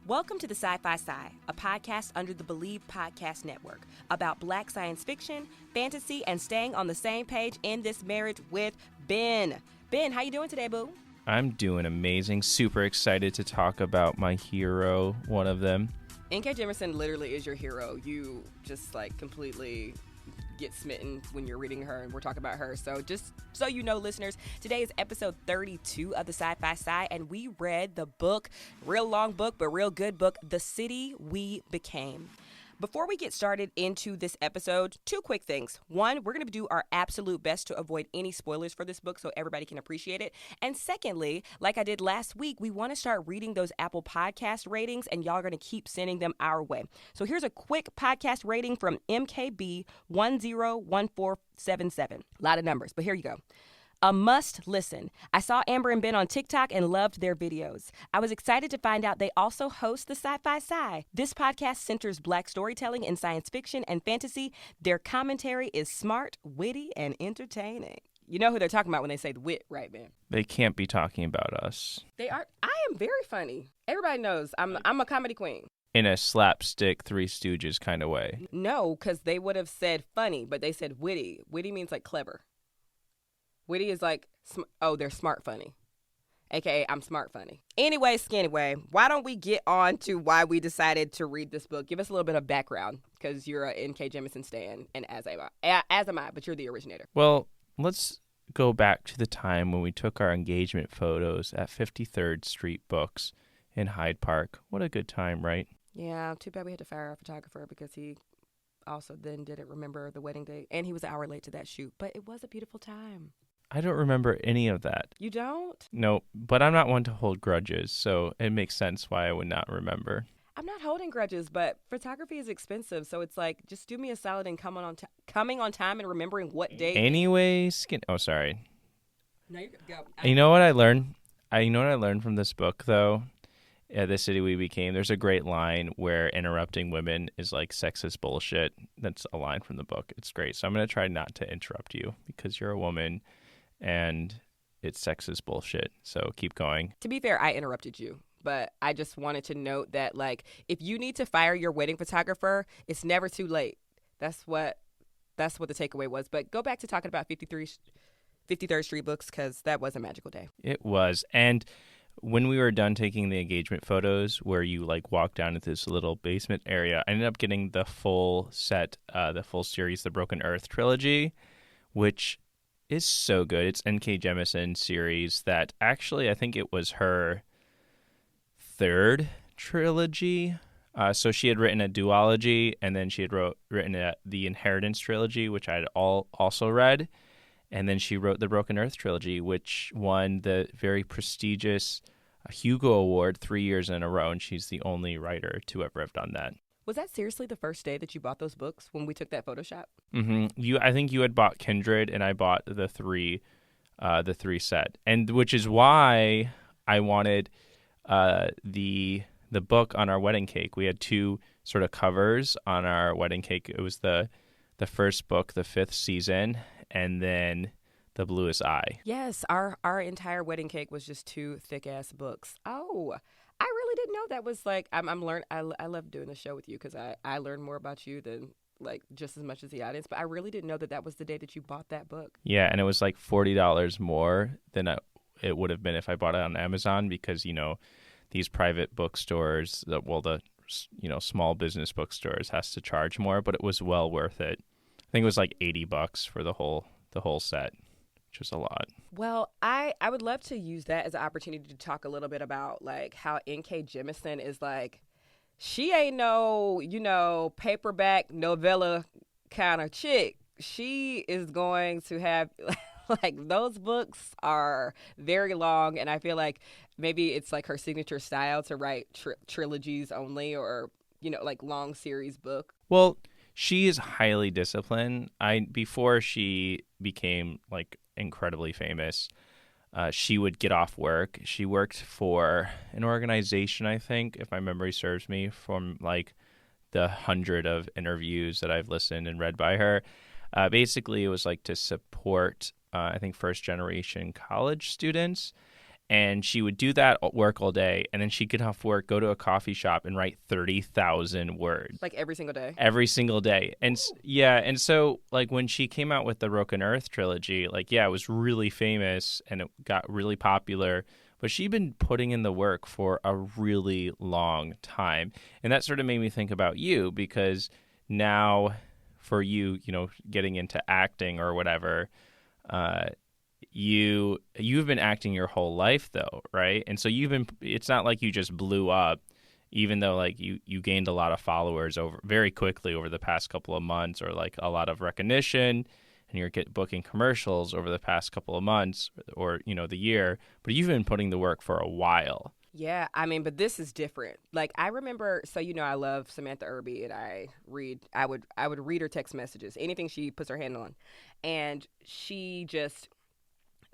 Welcome to the Sci-Fi Sci, a podcast under the Believe Podcast Network about Black science fiction, fantasy, and staying on the same page in this marriage with Ben. Ben, how you doing today, boo? I'm doing amazing. Super excited to talk about my hero, one of them. N.K. Jemisin literally is your hero. You just completely get smitten when you're reading her and we're talking about her. So just so you know, listeners, today is episode 32 of the Sci-Fi Sci, and we read the book, real long book, but real good book, The City We Became. Before we get started into this episode, two quick things. One, we're going to do our absolute best to avoid any spoilers for this book so everybody can appreciate it. And secondly, like I did last week, we want to start reading those Apple Podcast ratings, and y'all are going to keep sending them our way. So here's a quick podcast rating from MKB101477. A lot of numbers, but here you go. A must listen. I saw Amber and Ben on TikTok and loved their videos. I was excited to find out they also host the Sci-Fi Sci. This podcast centers Black storytelling in science fiction and fantasy. Their commentary is smart, witty, and entertaining. You know who they're talking about when they say the wit, right, Ben? They can't be talking about us. They are. I am very funny. Everybody knows I'm a comedy queen. In a slapstick Three Stooges kind of way. No, because they would have said funny, but they said witty. Witty means clever. Witty is they're smart funny. AKA, I'm smart funny. Anyway, why don't we get on to why we decided to read this book? Give us a little bit of background, because you're a N.K. Jemisin stan, and as am I, but you're the originator. Well, let's go back to the time when we took our engagement photos at 53rd Street Books in Hyde Park. What a good time, right? Yeah, too bad we had to fire our photographer because he also then didn't remember the wedding date, and he was an hour late to that shoot, but it was a beautiful time. I don't remember any of that. You don't? No, but I'm not one to hold grudges, so it makes sense why I would not remember. I'm not holding grudges, but photography is expensive, so it's just do me a solid and coming on time and remembering what date. Anyways, sorry. No, you go. You know what I learned? You know what I learned from this book, though? The City We Became. There's a great line where interrupting women is sexist bullshit. That's a line from the book. It's great. So I'm going to try not to interrupt you because you're a woman and it's sexist bullshit. So keep going. To be fair, I interrupted you, but I just wanted to note that if you need to fire your wedding photographer, it's never too late. That's what the takeaway was. But go back to talking about 53rd Street Books, because that was a magical day. It was. And when we were done taking the engagement photos where you walk down into this little basement area, I ended up getting the full set, the full series, the Broken Earth trilogy, which is so good. It's N.K. Jemisin series that actually I think it was her third trilogy. So she had written a duology, and then she had written the Inheritance trilogy, which I had also read. And then she wrote the Broken Earth trilogy, which won the very prestigious Hugo Award 3 years in a row, and she's the only writer to ever have done that. Was that seriously the first day that you bought those books when we took that Photoshop? Mm-hmm. I think you had bought Kindred, and I bought the three set, and which is why I wanted the book on our wedding cake. We had two sort of covers on our wedding cake. It was the first book, the 5th season, and then The Bluest Eye. Yes, our entire wedding cake was just two thick-ass books. Oh, I really didn't know that was I love doing the show with you because I learn more about you than just as much as the audience, but I really didn't know that was the day that you bought that book. Yeah, and it was $40 more than it would have been if I bought it on Amazon because, these private bookstores, the small business bookstores has to charge more, but it was well worth it. I think it was $80 for the whole set, which was a lot. Well, I would love to use that as an opportunity to talk a little bit about how N.K. Jemisin is she ain't no, paperback novella kind of chick. She is going to have those books are very long, and I feel maybe it's her signature style to write trilogies only, or long series book. Well, she is highly disciplined. Before she became incredibly famous, she would get off work. She worked for an organization, I think, if my memory serves me, from the 100 of interviews that I've listened and read by her. Basically, it was to support, I think, first generation college students. And she would do that work all day, and then she'd get off work, go to a coffee shop, and write 30,000 words. Like every single day? Every single day. And yeah, and so like when she came out with the Broken Earth trilogy, like, yeah, it was really famous and it got really popular, but she'd been putting in the work for a really long time. And that sort of made me think about you, because now for you, you know, getting into acting or whatever, you've been acting your whole life though, right? And so it's not like you just blew up, even though like you gained a lot of followers over very quickly over the past couple of months, or like a lot of recognition, and you're booking commercials over the past couple of months, or you know, the year, but you've been putting the work for a while. Yeah, I mean, but this is different. Like I remember, so you know, I love Samantha Irby, and I would read her text messages, anything she puts her hand on, and she just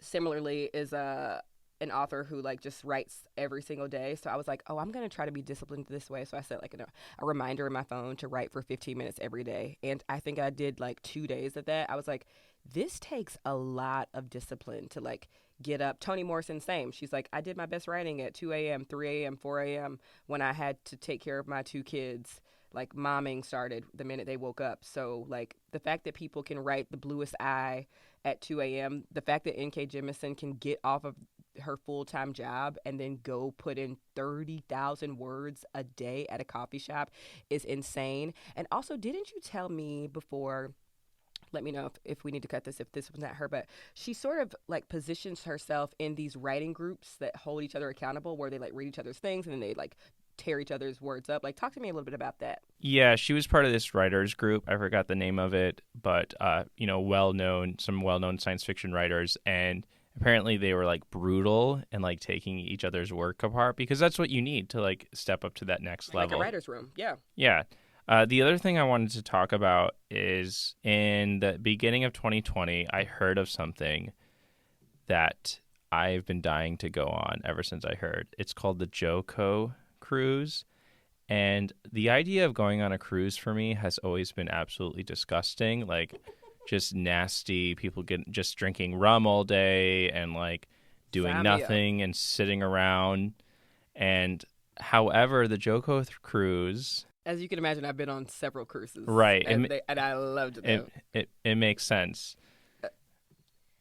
similarly is an author who like just writes every single day. So I was like, oh, I'm gonna try to be disciplined this way. So I set like a reminder in my phone to write for 15 minutes every day, and I think I did like 2 days of that. I was like, this takes a lot of discipline to like get up. Toni Morrison, same. She's like, I did my best writing at 2 a.m., 3 a.m., 4 a.m. when I had to take care of my 2 kids. Like momming started the minute they woke up. So like the fact that people can write The Bluest Eye at 2 a.m., the fact that N.K. Jemisin can get off of her full-time job and then go put in 30,000 words a day at a coffee shop is insane. And also, didn't you tell me before, let me know if we need to cut this, if this was not her, but she sort of like positions herself in these writing groups that hold each other accountable, where they like read each other's things and then they like tear each other's words up. Like, talk to me a little bit about that. Yeah, she was part of this writers group. I forgot the name of it, but you know, some well-known science fiction writers, and apparently they were like brutal and like taking each other's work apart, because that's what you need to like step up to that next level. Like a writer's room, yeah. Yeah. The other thing I wanted to talk about is in the beginning of 2020, I heard of something that I've been dying to go on ever since I heard. It's called the JoCo cruise. And the idea of going on a cruise for me has always been absolutely disgusting. Like, just nasty. People just drinking rum all day and like doing nothing and sitting around. And however, the JoCo cruise, as you can imagine, I've been on several cruises, right? And I loved them. It makes sense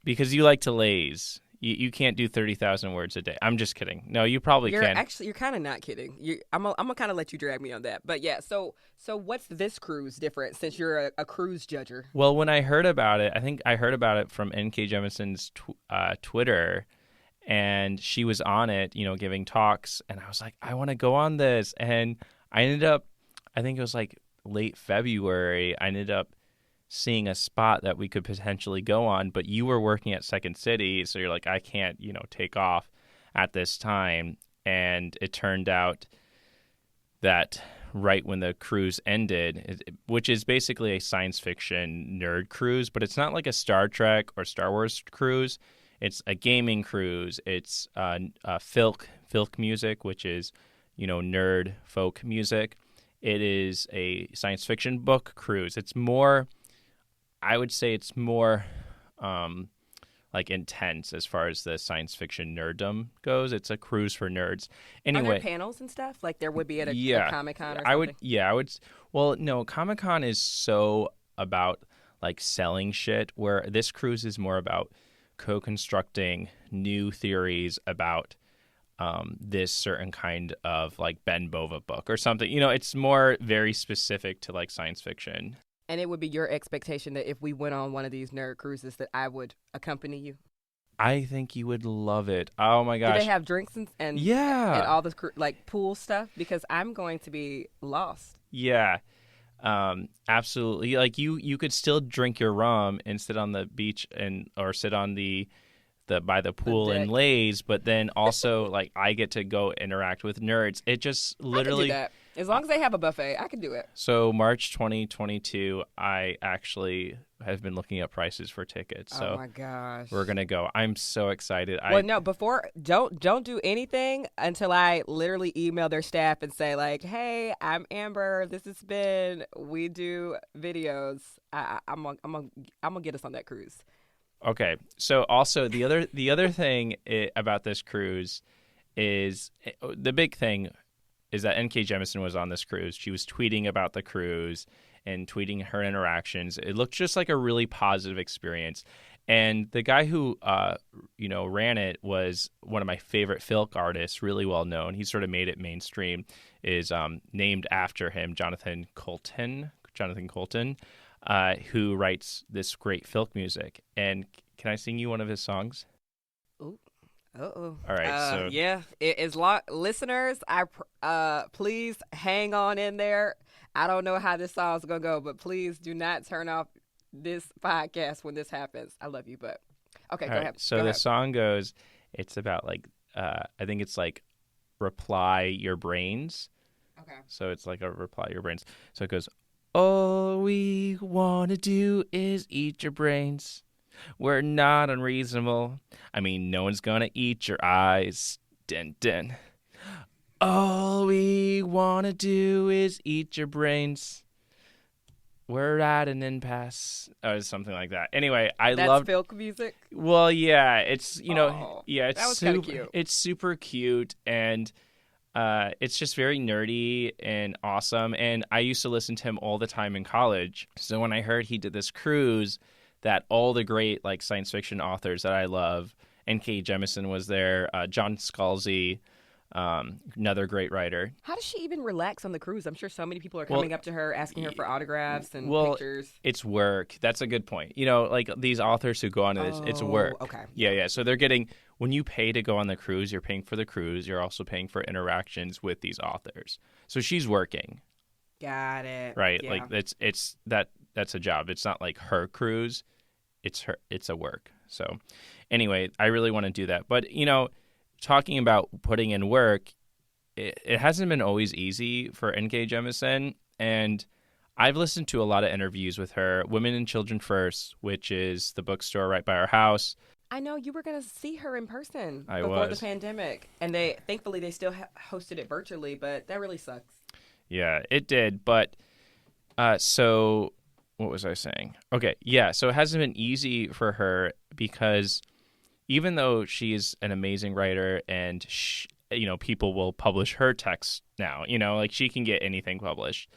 because you like to laze. You can't do 30,000 words a day. I'm just kidding. No, you probably can. Actually, you're kind of not kidding. I'm gonna kind of let you drag me on that. But yeah, so what's this cruise different, since you're a cruise judger? Well, when I heard about it, I think I heard about it from N.K. Jemisin's Twitter, and she was on it, you know, giving talks, and I was like, I want to go on this, and I ended up, I think it was like late February, I ended up seeing a spot that we could potentially go on, but you were working at Second City, so you're like, I can't, you know, take off at this time. And it turned out that right when the cruise ended, which is basically a science fiction nerd cruise, but it's not like a Star Trek or Star Wars cruise. It's a gaming cruise. It's filk music, which is, you know, nerd folk music. It is a science fiction book cruise. It's more, I would say it's more like intense as far as the science fiction nerddom goes. It's a cruise for nerds. Anyway, are there panels and stuff like there would be at a Comic-Con or something? I would. Well, no, Comic-Con is so about like selling shit, where this cruise is more about co-constructing new theories about this certain kind of like Ben Bova book or something. You know, it's more very specific to like science fiction. And it would be your expectation that if we went on one of these nerd cruises that I would accompany you? I think you would love it. Oh my gosh. Do they have drinks and yeah, and all this like pool stuff? Because I'm going to be lost. Yeah. Absolutely. Like you could still drink your rum and sit on the beach or sit on the by the pool and laze, but then also like I get to go interact with nerds. It just literally, I can do that. As long as they have a buffet, I can do it. So March 2022, I actually have been looking up prices for tickets. So oh my gosh, we're gonna go. I'm so excited. Well, no, don't do anything until I literally email their staff and say like, hey, I'm Amber. This has been. We do videos. I'm gonna get us on that cruise. Okay. So also the other thing about this cruise is the big thing is that N.K. Jemisin was on this cruise. She was tweeting about the cruise and tweeting her interactions. It looked just like a really positive experience. And the guy who, ran it was one of my favorite filk artists, really well known. He sort of made it mainstream. Is named after him, Jonathan Coulton, who writes this great filk music. And can I sing you one of his songs? Ooh. Uh-oh. All right. So yeah, listeners, please hang on in there. I don't know how this song's gonna go, but please do not turn off this podcast when this happens. I love you, but okay, go ahead. So the song goes, it's about like I think it's like reply your brains. Okay. So it's like a reply your brains. So it goes, all we want to do is eat your brains. We're not unreasonable. I mean, no one's gonna eat your eyes. Dun, dun. All we want to do is eat your brains. We're at an impasse. Or something like that. Anyway, I love filk music. Well, yeah, it's it's that was kind of cute. It's super cute, and it's just very nerdy and awesome. And I used to listen to him all the time in college. So when I heard he did this cruise, that all the great like science fiction authors that I love, N.K. Jemisin was there, John Scalzi, another great writer. How does she even relax on the cruise? I'm sure so many people are coming up to her, asking her for autographs and pictures. It's work. That's a good point. Like these authors who go on it's work. Okay. Yeah. So they're getting, when you pay to go on the cruise, you're paying for the cruise. You're also paying for interactions with these authors. So she's working. Got it. Right. Yeah. Like that's a job. It's not like her cruise. It's a work. So anyway, I really want to do that. But, talking about putting in work, it hasn't been always easy for N.K. Jemisin. And I've listened to a lot of interviews with her. Women and Children First, which is the bookstore right by our house. I know you were going to see her in person before the pandemic. And thankfully they still hosted it virtually, but that really sucks. Yeah, it did. But so what was I saying? Okay, yeah. So it hasn't been easy for her because even though she's an amazing writer and people will publish her text now, like she can get anything published.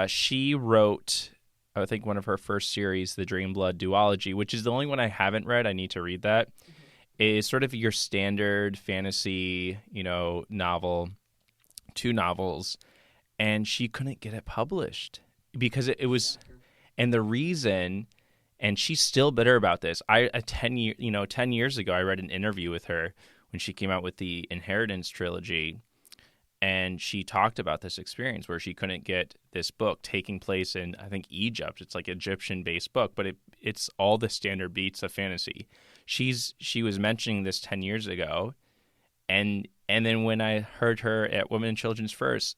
She wrote, I think, one of her first series, the Dreamblood duology, which is the only one I haven't read. I need to read that. Mm-hmm. Is sort of your standard fantasy, novel, 2 novels, and she couldn't get it published because it was. And the reason, and she's still bitter about this. 10 years ago, I read an interview with her when she came out with the Inheritance trilogy, and she talked about this experience where she couldn't get this book taking place in, I think, Egypt. It's like an Egyptian-based book, but it's all the standard beats of fantasy. She was mentioning this 10 years ago, and then when I heard her at Women and Children's First,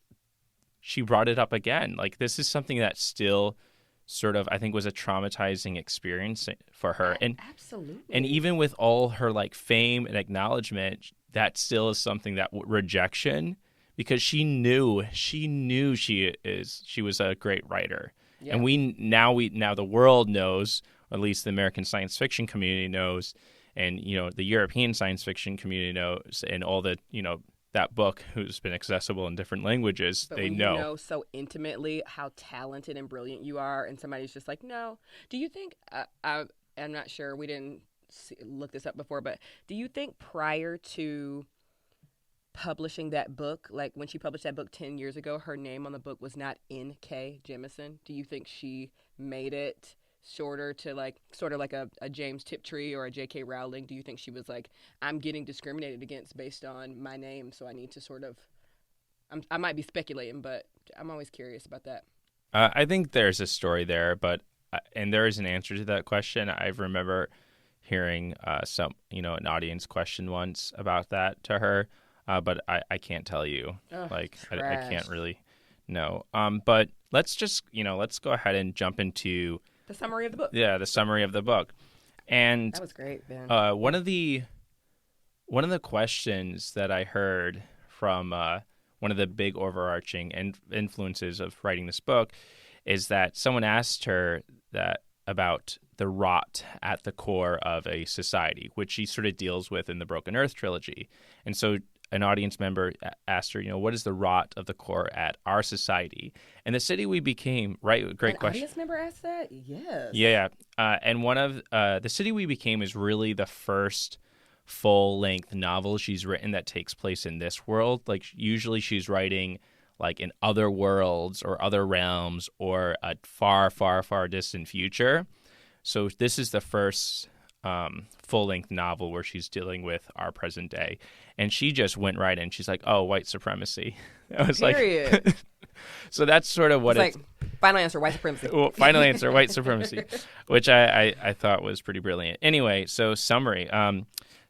she brought it up again. Like, this is something that still sort of, I think, was a traumatizing experience for her. And absolutely. And even with all her like fame and acknowledgement, that still is something that rejection, because she knew she was a great writer. Yeah. And now the world knows, or at least the American science fiction community knows, and the European science fiction community knows, and all the that book who's been accessible in different languages, but they when know. You know so intimately how talented and brilliant you are, and somebody's just like, no. Do you think, I'm not sure, we didn't look this up before, but do you think prior to publishing that book, like when she published that book 10 years ago, her name on the book was not N.K. Jemisin? Do you think she made it shorter to like sort of like a James Tiptree or a J.K. Rowling? Do you think she was like, I'm getting discriminated against based on my name, so I need to sort of, I might be speculating, but I'm always curious about that. I think there's a story there, and there is an answer to that question. I remember hearing an audience question once about that to her, but I can't tell you. I can't really know. But let's just let's go ahead and jump into the summary of the book. Yeah, the summary of the book. And that was great, Ben. One of the questions that I heard from one of the big overarching influences of writing this book is that someone asked her that about the rot at the core of a society, which she sort of deals with in the Broken Earth trilogy. And so an audience member asked her, what is the rot of the core at our society? And the city we became, right? Great question. An audience member asked that? Yes. Yeah. And one of the city we became is really the first full-length novel she's written that takes place in this world. Like, usually she's writing like in other worlds or other realms or a far, far, far distant future. So this is the first full-length novel where she's dealing with our present day. And she just went right in. She's like, oh, white supremacy. I was Period. like, so that's sort of what it's like, final answer, white supremacy. Well, final answer, white supremacy, which I thought was pretty brilliant. Anyway, so summary.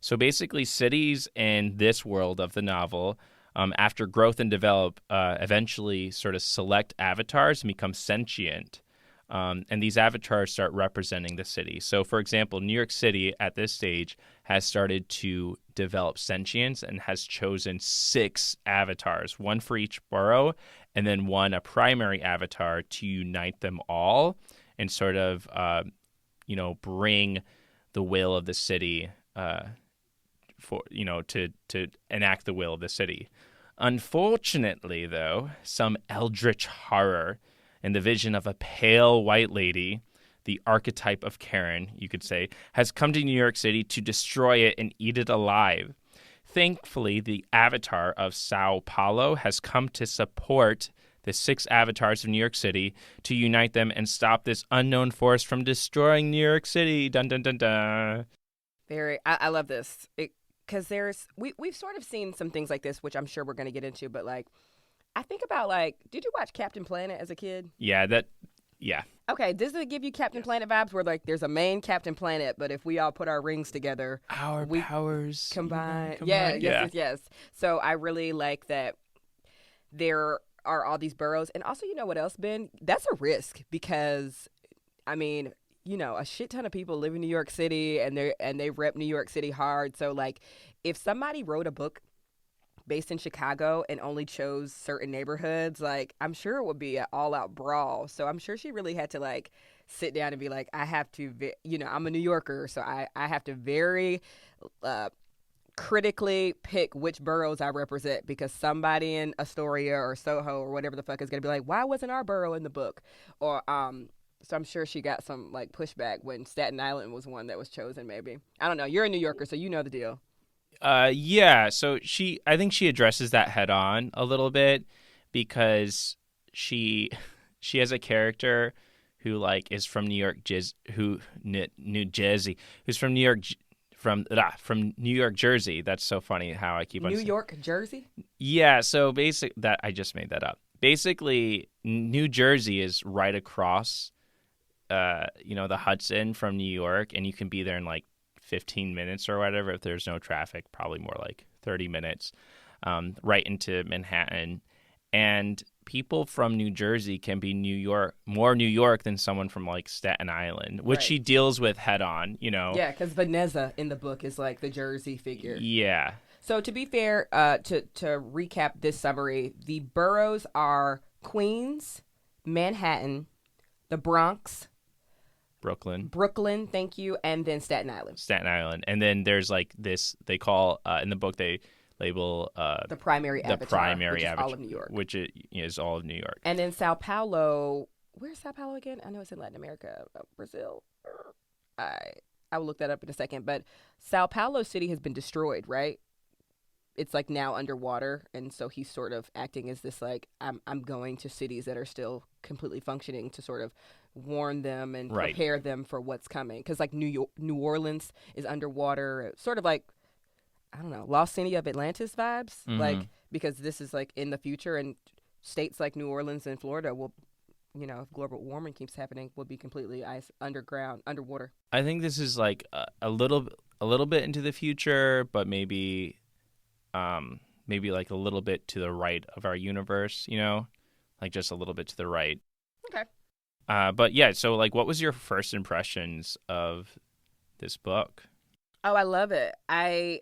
So basically cities in this world of the novel, after growth and develop, eventually sort of select avatars and become sentient. And these avatars start representing the city. So, for example, New York City at this stage has started to develop sentience and has chosen 6 avatars, one for each borough, and then a primary avatar to unite them all and sort of, bring the will of the city to enact the will of the city. Unfortunately, though, some eldritch horror and the vision of a pale white lady, the archetype of Karen, you could say, has come to New York City to destroy it and eat it alive. Thankfully, the avatar of Sao Paulo has come to support the 6 avatars of New York City to unite them and stop this unknown force from destroying New York City. Dun, dun, dun, dun. I love this. Because we've sort of seen some things like this, which I'm sure we're going to get into, but like, I think about did you watch Captain Planet as a kid? Yeah. Okay, does it give you Captain Planet vibes where like there's a main Captain Planet, but if we all put our rings together, our powers combine. Yeah. Yes. So I really like that there are all these boroughs. And also, you know what else, Ben? That's a risk because, I mean, a shit ton of people live in New York City and they rep New York City hard. So like if somebody wrote a book based in Chicago and only chose certain neighborhoods, like I'm sure it would be an all-out brawl. So I'm sure she really had to like sit down and be like, I have to, I'm a New Yorker, so I have to very critically pick which boroughs I represent because somebody in Astoria or Soho or whatever the fuck is going to be like, why wasn't our borough in the book? Or so I'm sure she got some like pushback when Staten Island was one that was chosen. Maybe, I don't know. You're a New Yorker, so you know the deal. Yeah. So I think she addresses that head on a little bit because she has a character who like is from New Jersey, who's from New York, from New York, Jersey. That's so funny how I keep on saying. New York, Jersey? Yeah. So I just made that up. Basically, New Jersey is right across, the Hudson from New York, and you can be there in like 15 minutes or whatever if there's no traffic, probably more like 30 minutes, right into Manhattan. And people from New Jersey can be more New York than someone from like Staten Island, which she deals with head on, Yeah, because Vanessa in the book is like the Jersey figure. Yeah. So to be fair, to recap this summary, the boroughs are Queens, Manhattan, the Bronx, Brooklyn, thank you, and then Staten Island. And then there's like this, they call, in the book, they label the primary avatar, which is all of New York. Which is all of New York. And then Sao Paulo, where's Sao Paulo again? I know it's in Latin America, Brazil. I will look that up in a second. But Sao Paulo city has been destroyed, right? It's like now underwater, and so he's sort of acting as this like I'm going to cities that are still completely functioning to sort of warn them and prepare them for what's coming. Because like New Orleans is underwater, sort of like, I don't know, Lost City of Atlantis vibes, like because this is like in the future, and states like New Orleans and Florida will, if global warming keeps happening, will be completely underwater. I think this is like a little bit into the future, but maybe like a little bit to the right of our universe, like just a little bit to the right. Okay. But yeah, so like, what was your first impressions of this book? Oh, I love it. I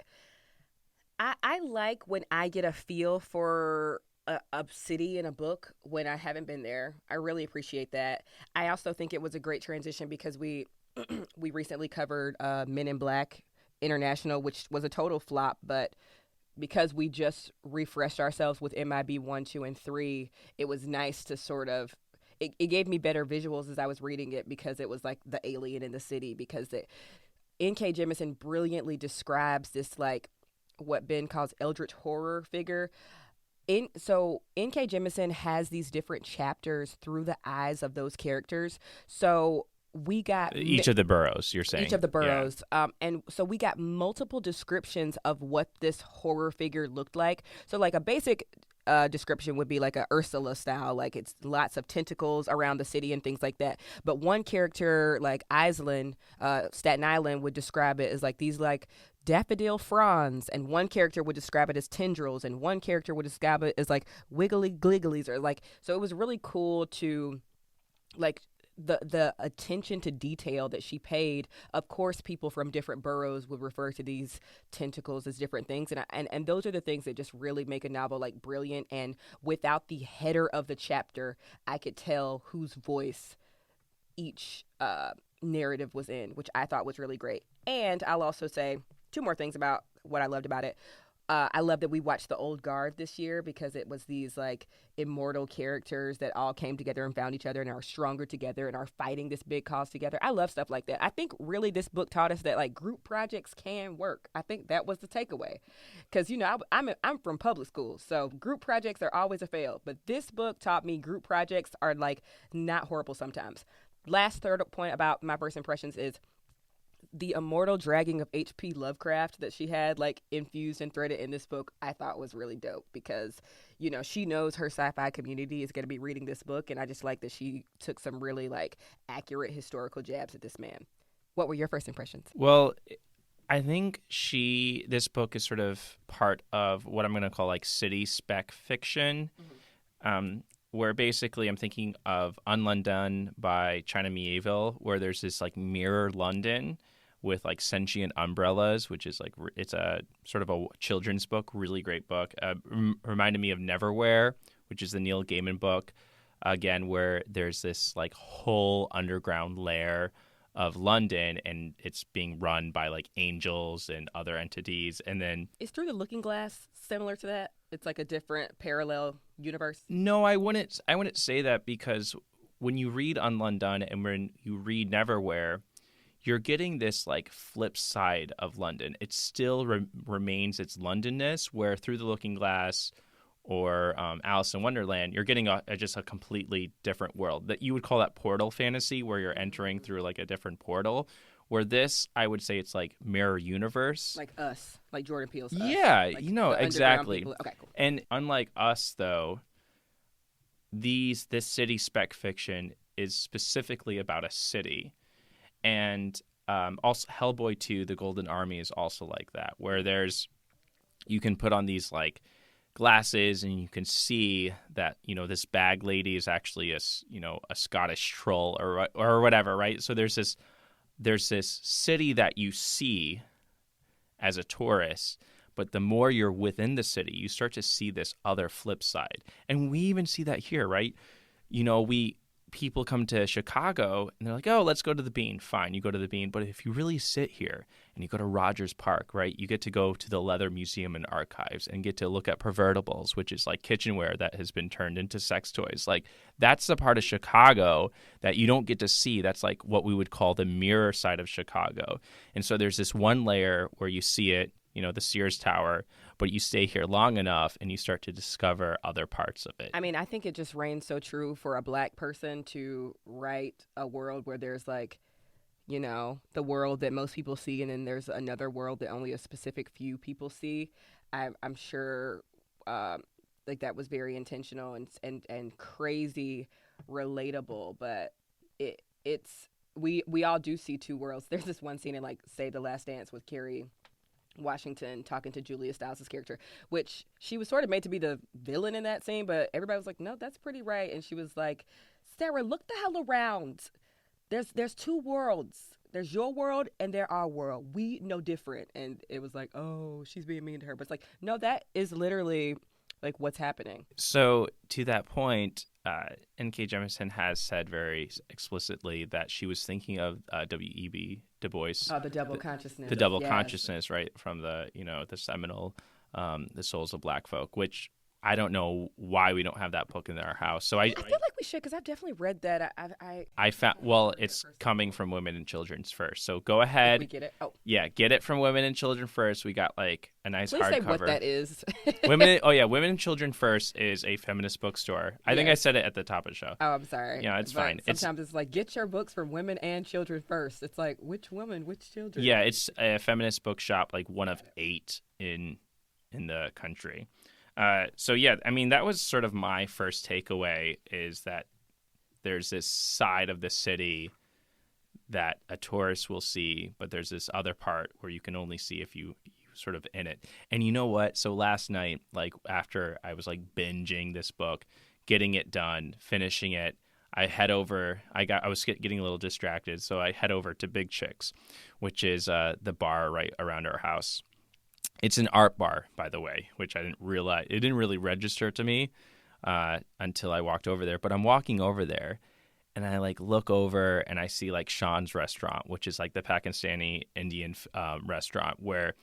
like when I get a feel for a city in a book when I haven't been there. I really appreciate that. I also think it was a great transition because we We recently covered Men in Black International, which was a total flop, but because we just refreshed ourselves with MIB 1, 2, and 3, it was nice to sort of. It gave me better visuals as I was reading it because it was like the alien in the city. Because N.K. Jemisin brilliantly describes this, like, what Ben calls eldritch horror figure. So N.K. Jemisin has these different chapters through the eyes of those characters. So we got Each of the boroughs, you're saying. each of the boroughs. And so we got multiple descriptions of what this horror figure looked like. So, like, a basic description would be like a Ursula style, like it's lots of tentacles around the city and things like that. But one character, like Island, Staten Island, would describe it as like these like daffodil fronds, and one character would describe it as tendrils, and one character would describe it as like wiggly gligglies, or like. So it was really cool to like the attention to detail that she paid. Of course, people from different boroughs would refer to these tentacles as different things, and those are the things that just really make a novel like brilliant. And without the header of the chapter, I could tell whose voice each narrative was in, which I thought was really great. And I'll also say two more things about what I loved about it. I love that we watched The Old Guard this year because it was these like immortal characters that all came together and found each other and are stronger together and are fighting this big cause together. I love stuff like that. I think really this book taught us that like group projects can work. I think that was the takeaway, because I'm from public school, so group projects are always a fail. But this book taught me group projects are like not horrible sometimes. Last third point about my first impressions is the immortal dragging of H.P. Lovecraft that she had like infused and threaded in this book. I thought was really dope because, she knows her sci-fi community is going to be reading this book, and I just like that she took some really like accurate historical jabs at this man. What were your first impressions? Well, I think this book is sort of part of what I'm going to call like city spec fiction, where basically I'm thinking of Unlondon by China Miéville, where there's this like mirror London with like sentient umbrellas, which is like it's a sort of a children's book, really great book. Reminded me of Neverwhere, which is the Neil Gaiman book, again, where there's this like whole underground lair of London, and it's being run by like angels and other entities. And then is Through the Looking Glass similar to that? It's like a different parallel universe. No, I wouldn't say that, because when you read Unlondon and when you read Neverwhere, you're getting this like flip side of London. It still remains its Londonness, where Through the Looking Glass or Alice in Wonderland, you're getting just a completely different world. That you would call that portal fantasy, where you're entering through like a different portal. Where this, I would say it's like mirror universe. Like Us, like Jordan Peele's Us. Yeah, like exactly. Okay, cool. And unlike Us, though, this city spec fiction is specifically about a city. And also Hellboy 2, The Golden Army is also like that, where you can put on these like glasses and you can see that, this bag lady is actually a Scottish troll or whatever, right? So there's this city that you see as a tourist, but the more you're within the city, you start to see this other flip side. And we even see that here, right? People come to Chicago and they're like, oh, let's go to the Bean. Fine, you go to the Bean. But if you really sit here and you go to Rogers Park, right, you get to go to the Leather Museum and Archives and get to look at pervertibles, which is like kitchenware that has been turned into sex toys. Like, that's the part of Chicago that you don't get to see. That's like what we would call the mirror side of Chicago. And so there's this one layer where you see it, the Sears Tower, but you stay here long enough and you start to discover other parts of it. I mean, I think it just reigns so true for a Black person to write a world where there's like, the world that most people see, and then there's another world that only a specific few people see. I'm sure like that was very intentional and crazy relatable, but we all do see two worlds. There's this one scene in like say The Last Dance with Kerry Washington talking to Julia Stiles' character, which she was sort of made to be the villain in that scene, but everybody was like, no, that's pretty right. And she was like, Sarah, look the hell around. There's two worlds. There's your world and there our world. We know different. And it was like, oh, she's being mean to her. But it's like, no, that is literally like what's happening. So to that point, N.K. Jemisin has said very explicitly that she was thinking of W.E.B. Du Bois. Oh, the double consciousness. The double consciousness, right, from the seminal The Souls of Black Folk, which I don't know why we don't have that book in our house. So I feel like we should, because I've definitely read that. I found, well, it's coming from Women and Children's First. So go ahead. We get it. Oh, yeah, get it from Women and Children First. We got like a nice hardcover. Please say what that is. Women and Children First is a feminist bookstore. I think I said it at the top of the show. Oh, I'm sorry. Yeah, it's fine. Sometimes it's like, get your books from Women and Children First. It's like, which women, which children? Yeah, it's a feminist bookshop, like one of 8 in the country. So yeah, I mean, that was sort of my first takeaway, is that there's this side of the city that a tourist will see, but there's this other part where you can only see if you sort of in it. And you know what? So last night, like after I was like binging this book, getting it done, finishing it, I was getting a little distracted, so I head over to Big Chicks, which is the bar right around our house. It's an art bar, by the way, which I didn't realize. It didn't really register to me until I walked over there. But I'm walking over there, and I like look over, and I see like Sean's restaurant, which is like the Pakistani Indian restaurant where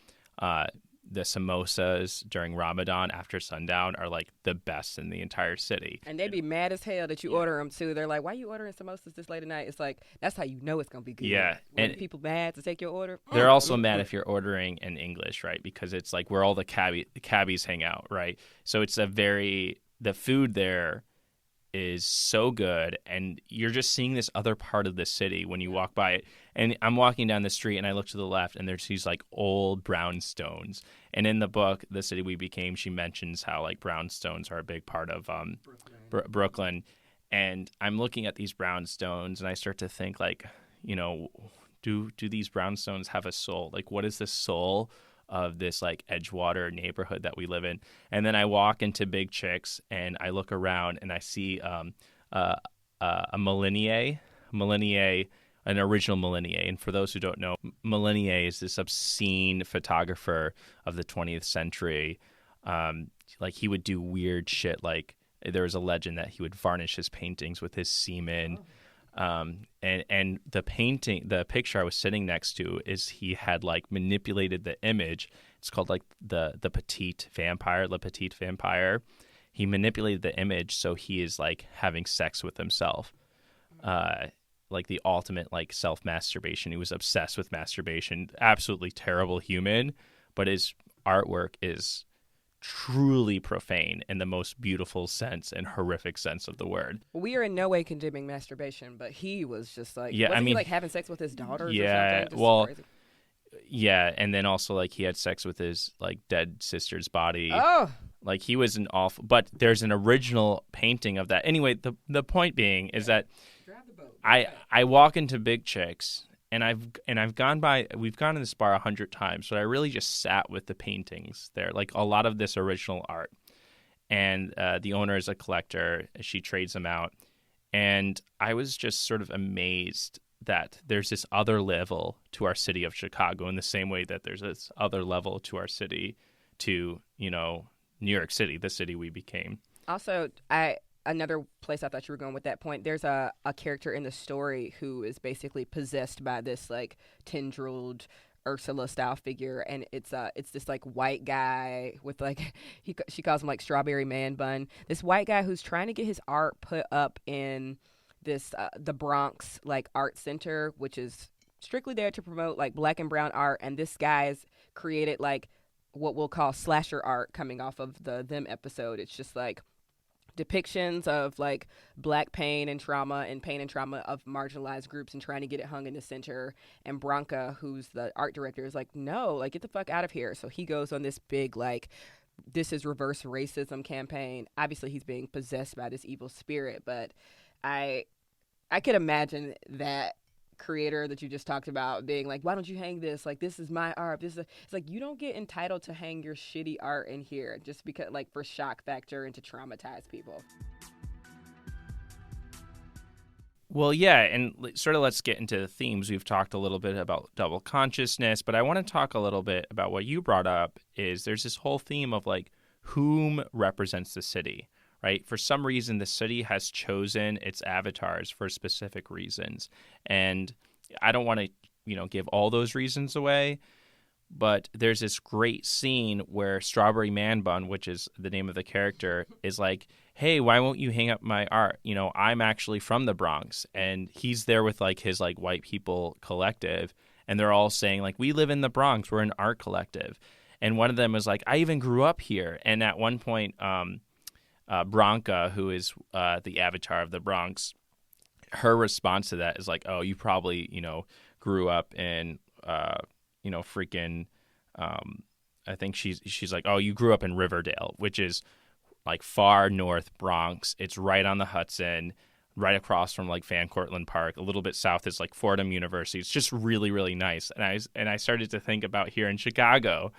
the samosas during Ramadan after sundown are like the best in the entire city. And they'd be mad as hell that you order them too. They're like, "Why are you ordering samosas this late at night?" It's like, that's how you know it's gonna be good. Yeah, and people mad to take your order. They're also mad if you're ordering in English, right? Because it's like where all the cabbies hang out, right? So it's the food there is so good, and you're just seeing this other part of the city when you walk by it. And I'm walking down the street, and I look to the left, and there's these like old brownstones. And in the book, The City We Became, she mentions how like brownstones are a big part of Brooklyn. And I'm looking at these brownstones, and I start to think like, do these brownstones have a soul? Like, what is the soul of this like Edgewater neighborhood that we live in? And then I walk into Big Chicks, and I look around, and I see a Millennier, an original Millennier. And for those who don't know, Millennier is this obscene photographer of the 20th century. Like he would do weird shit. Like there was a legend that he would varnish his paintings with his semen. And the picture I was sitting next to is he had like manipulated the image. It's called like the petite vampire, Le Petit Vampire. He manipulated the image so he is like having sex with himself, like the ultimate like self-masturbation. He was obsessed with masturbation. Absolutely terrible human, but his artwork is truly profane in the most beautiful sense and horrific sense of the word. We are in no way condemning masturbation, but he was just like, yeah, he like having sex with his daughters yeah, or something? Well, yeah, and then also like he had sex with his like dead sister's body. Oh, like he was an awful. But there's an original painting of that. Anyway, the point being is that I walk into Big Chicks. And we've gone to this bar 100 times, so I really just sat with the paintings there, like a lot of this original art. And the owner is a collector; she trades them out. And I was just sort of amazed that there's this other level to our city of Chicago, in the same way that there's this other level to our city, to New York City, the city we became. Also, another place I thought you were going with that point, there's a character in the story who is basically possessed by this like tendrilled Ursula style figure, and it's this like white guy with like she calls him like Strawberry Man Bun. This white guy who's trying to get his art put up in this the Bronx like art center, which is strictly there to promote like black and brown art, and this guy's created like what we'll call slasher art coming off of the Them episode. It's just like depictions of like black pain and trauma of marginalized groups, and trying to get it hung in the center. And Branca, who's the art director, is like, no, like get the fuck out of here. So he goes on this big like, this is reverse racism campaign. Obviously he's being possessed by this evil spirit, but I could imagine that creator that you just talked about being like, why don't you hang this? Like, this is my art. It's like, you don't get entitled to hang your shitty art in here just because, like, for shock factor and to traumatize people. Well, yeah, and sort of let's get into the themes. We've talked a little bit about double consciousness, but I want to talk a little bit about what you brought up. Is there's this whole theme of like whom represents the city, right? For some reason, the city has chosen its avatars for specific reasons. And I don't want to, give all those reasons away, but there's this great scene where Strawberry Man Bun, which is the name of the character, is like, hey, why won't you hang up my art? I'm actually from the Bronx. And he's there with like his like white people collective. And they're all saying like, we live in the Bronx. We're an art collective. And one of them was like, I even grew up here. And at one point, Bronca, who is the avatar of the Bronx, her response to that is like, oh, you probably, grew up in, freaking, I think she's like, oh, you grew up in Riverdale, which is like far north Bronx. It's right on the Hudson, right across from like Van Cortlandt Park. A little bit south is like Fordham University. It's just really, really nice. And I started to think about here in Chicago,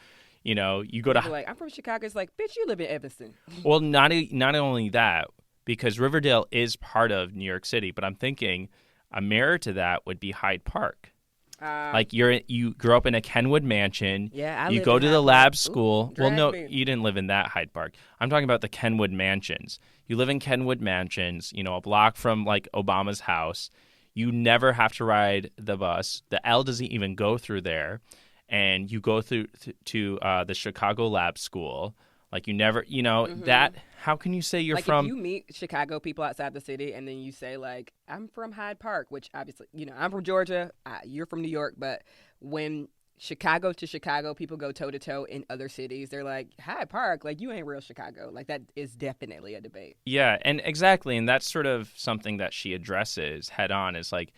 you go to like, I'm from Chicago. It's like, bitch, you live in Evanston. Well, not only that, because Riverdale is part of New York City, but I'm thinking a mirror to that would be Hyde Park. Like you grew up in a Kenwood mansion. Yeah, you go to the lab school. Well, no, you didn't live in that Hyde Park. I'm talking about the Kenwood mansions. You live in Kenwood mansions, a block from like Obama's house. You never have to ride the bus. The L doesn't even go through there, and you go through to the Chicago Lab School. Like you never, that. How can you say you're like from? If you meet Chicago people outside the city, and then you say like, I'm from Hyde Park, which obviously, I'm from Georgia. You're from New York, but when Chicago to Chicago people go toe to toe in other cities, they're like, Hyde Park, like you ain't real Chicago. Like that is definitely a debate. Yeah, and exactly, and that's sort of something that she addresses head on. Is like,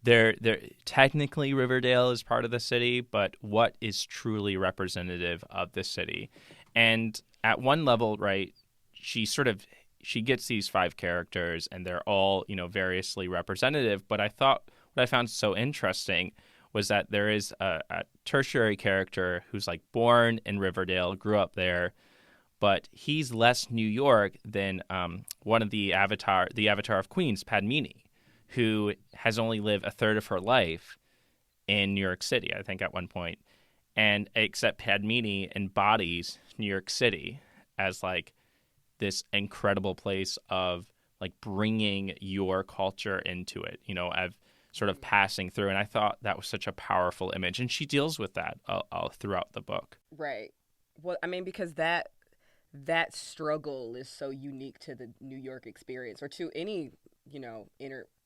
they're technically Riverdale is part of the city, but what is truly representative of the city? And at one level, right, she gets these 5 characters, and they're all, variously representative. But I thought what I found so interesting was that there is a tertiary character who's like born in Riverdale, grew up there, but he's less New York than one of the avatar of Queens, Padmini, who has only lived a third of her life in New York City, I think, at one point. And except Padmini embodies New York City as like this incredible place of like bringing your culture into it, of sort of passing through. And I thought that was such a powerful image. And she deals with that throughout the book. Right. Well, I mean, because that struggle is so unique to the New York experience, or to any,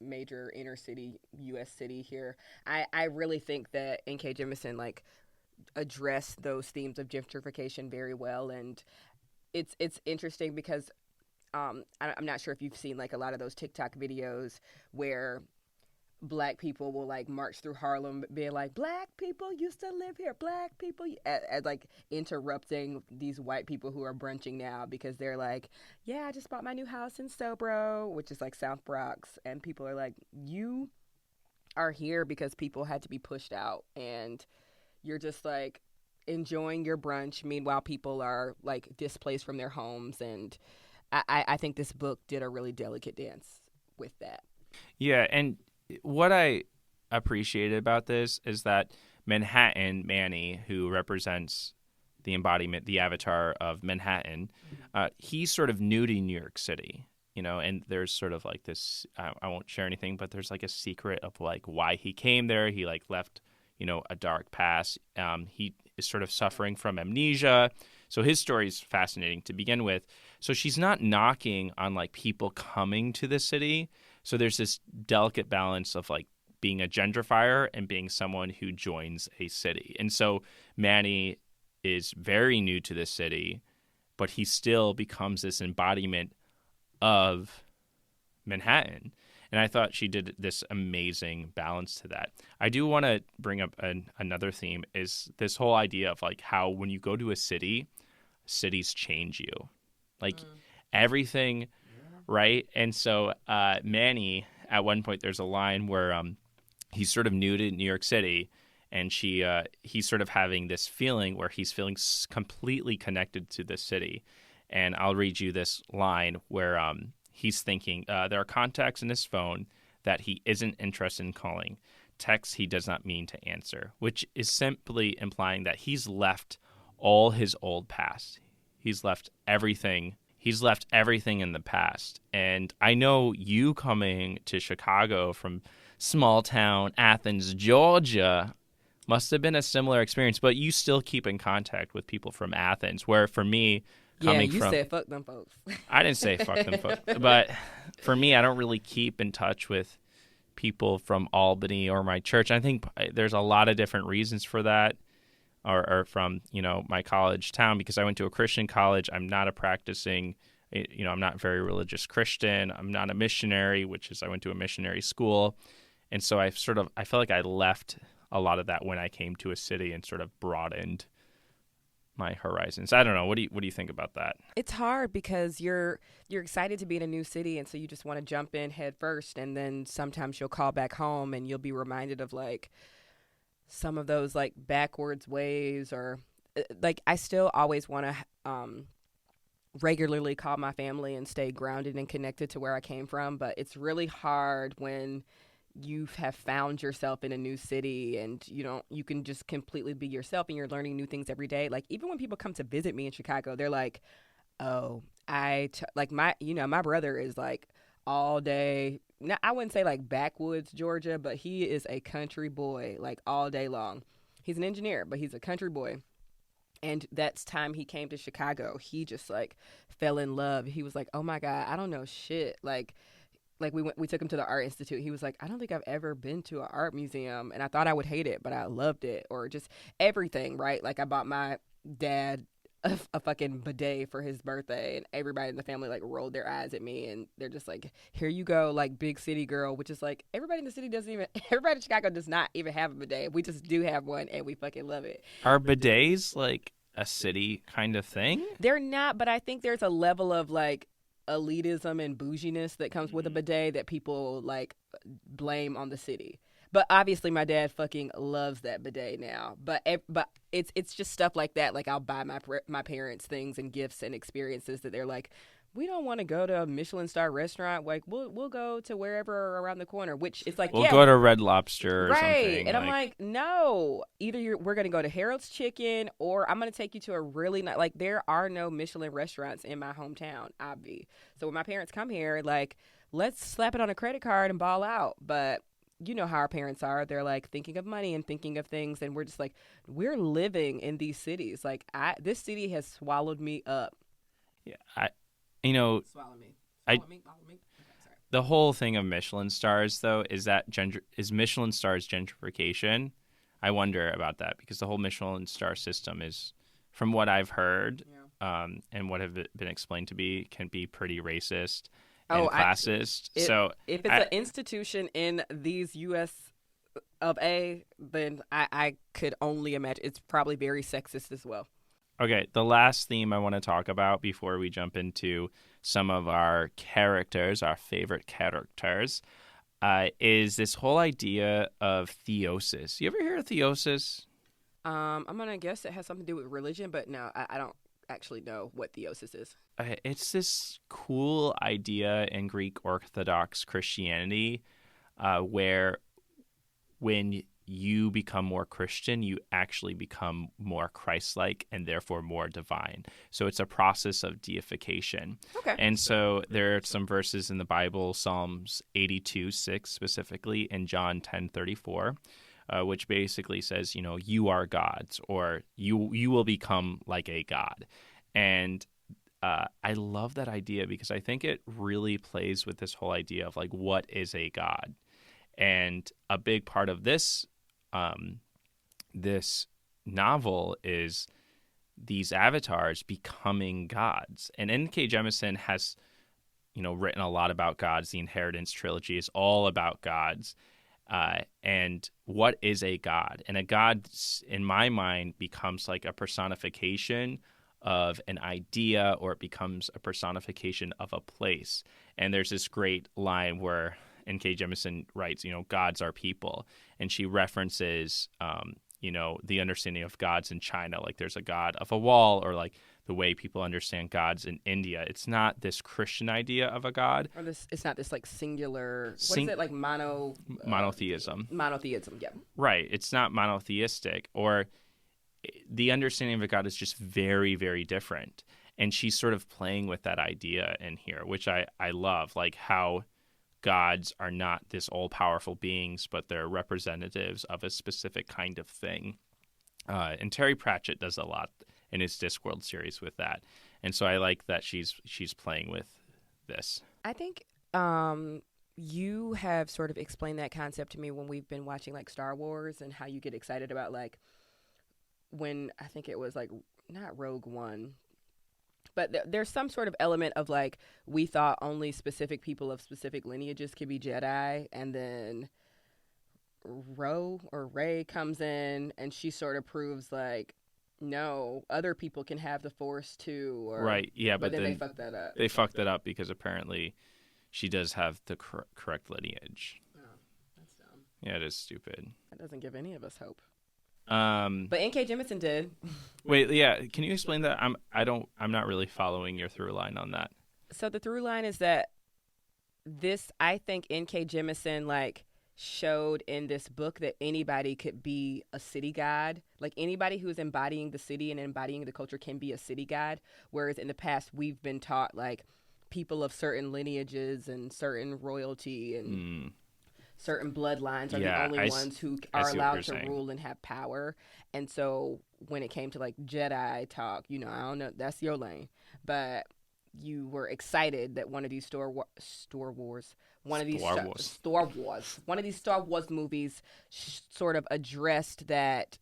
major inner city U.S. city here. I really think that N.K. Jemisin like addressed those themes of gentrification very well, and it's interesting because I'm not sure if you've seen like a lot of those TikTok videos where Black people will like march through Harlem being like, Black people used to live here, Black people, as like interrupting these white people who are brunching now because they're like, yeah, I just bought my new house in Sobro, which is like South Bronx, and people are like, you are here because people had to be pushed out, and you're just like enjoying your brunch. Meanwhile, people are like displaced from their homes, and I think this book did a really delicate dance with that. Yeah, and what I appreciated about this is that Manhattan Manny, who represents the embodiment, the avatar of Manhattan, he's sort of new to New York City, and there's sort of like this, I won't share anything, but there's like a secret of like why he came there. He like left, a dark past. He is sort of suffering from amnesia. So his story is fascinating to begin with. So she's not knocking on like people coming to the city. So there's this delicate balance of like being a gentrifier and being someone who joins a city. And so Manny is very new to this city, but he still becomes this embodiment of Manhattan. And I thought she did this amazing balance to that. I do want to bring up another theme, is this whole idea of like how when you go to a city, cities change you. Like everything, right? And so Manny, at one point, there's a line where he's sort of new to New York City, and he's sort of having this feeling where he's feeling completely connected to the city. And I'll read you this line where he's thinking, there are contacts in his phone that he isn't interested in calling, texts he does not mean to answer, which is simply implying that he's left all his old past. He's left everything. he's left everything in the past. And I know you coming to Chicago from small town Athens, Georgia, must have been a similar experience, but you still keep in contact with people from Athens, where for me, coming you from... said fuck them folks. I didn't say fuck them folks, but for me, I don't really keep in touch with people from Albany or my church. I think there's a lot of different reasons for that, or from, my college town, because I went to a Christian college. I'm not a practicing, I'm not very religious Christian. I'm not a missionary, which is I went to a missionary school. And so I felt like I left a lot of that when I came to a city and sort of broadened my horizons. I don't know. What do you think about that? It's hard because you're excited to be in a new city, and so you just want to jump in head first, and then sometimes you'll call back home and you'll be reminded of like some of those like backwards ways, or like I still always want to regularly call my family and stay grounded and connected to where I came from, but it's really hard when you have found yourself in a new city and you can just completely be yourself and you're learning new things every day. Like even when people come to visit me in Chicago, they're like, oh, my brother is like all day. Now, I wouldn't say like backwoods Georgia, but he is a country boy like all day long. He's an engineer, but he's a country boy. And that's time he came to Chicago. He just like fell in love. He was like, oh my God, I don't know shit. Like we took him to the Art Institute. He was like, I don't think I've ever been to an art museum, and I thought I would hate it, but I loved it. Or just everything, right? Like I bought my dad a fucking bidet for his birthday, and everybody in the family like rolled their eyes at me, and they're just like, here you go, like big city girl, which is like everybody in the city everybody in Chicago does not even have a bidet. We just do have one, and we fucking love it. Are bidets like a city kind of thing? They're not, but I think there's a level of like elitism and bouginess that comes with a bidet that people like blame on the city. But obviously my dad fucking loves that bidet now. But it's just stuff like that. Like I'll buy my parents things and gifts and experiences that they're like, we don't want to go to a Michelin star restaurant. Like we'll go to wherever around the corner, which is like, we'll go to Red Lobster or right. something. And I'm like, no, either we're going to go to Harold's Chicken, or I'm going to take you to a really nice, like there are no Michelin restaurants in my hometown, obvi. So when my parents come here, like let's slap it on a credit card and ball out. But you know how our parents are. They're like thinking of money and thinking of things. And we're just like, we're living in these cities. Like this city has swallowed me up. Yeah. Swallow me. Swallow me. Okay, sorry. The whole thing of Michelin stars, though, is Michelin stars gentrification. I wonder about that because the whole Michelin star system is, from what I've heard, and what have been explained to be, can be pretty racist and classist. If it's an institution in these U.S. of A, then I could only imagine it's probably very sexist as well. Okay, the last theme I want to talk about before we jump into some of our characters, our favorite characters, is this whole idea of theosis. You ever hear of theosis? I'm going to guess it has something to do with religion, but no, I don't actually know what theosis is. It's this cool idea in Greek Orthodox Christianity where when you become more Christian, you actually become more Christ-like and therefore more divine. So it's a process of deification. Okay. And so there are some verses in the Bible, Psalms 82:6 specifically, and John 10:34, which basically says, you are gods, or you will become like a god. And I love that idea because I think it really plays with this whole idea of like, what is a god? And a big part of this novel is these avatars becoming gods. And N.K. Jemisin has, written a lot about gods. The Inheritance trilogy is all about gods. And what is a god? And a god, in my mind, becomes like a personification of an idea, or it becomes a personification of a place. And there's this great line where N.K. Jemisin writes, gods are people. And she references, the understanding of gods in China. Like there's a god of a wall, or like the way people understand gods in India. It's not this Christian idea of a god. Or it's not this like singular, what is it, like monotheism. Monotheism, yeah. Right. It's not monotheistic. Or the understanding of a god is just very, very different. And she's sort of playing with that idea in here, which I love, like how gods are not this all-powerful beings, but they're representatives of a specific kind of thing. And Terry Pratchett does a lot in his Discworld series with that. And so I like that she's playing with this. I think you have sort of explained that concept to me when we've been watching like Star Wars, and how you get excited about like when I think it was like not Rogue One, but there's some sort of element of like we thought only specific people of specific lineages could be Jedi, and then Rey comes in and she sort of proves like no, other people can have the Force too. Or, right, yeah, but then they fucked that up. They fucked that up because apparently she does have the correct lineage. Oh, that's dumb. Yeah, it is stupid. That doesn't give any of us hope. But N.K. Jemisin did. Wait, yeah, can you explain that? I'm not really following your through line on that. So the through line is that I think N.K. Jemisin like showed in this book that anybody could be a city god. Like anybody who is embodying the city and embodying the culture can be a city god. Whereas in the past we've been taught like people of certain lineages and certain royalty and certain bloodlines are the only ones who are allowed to rule and have power. And so when it came to like Jedi talk, I don't know, that's your lane. But you were excited that one of these Star Wars movies sort of addressed that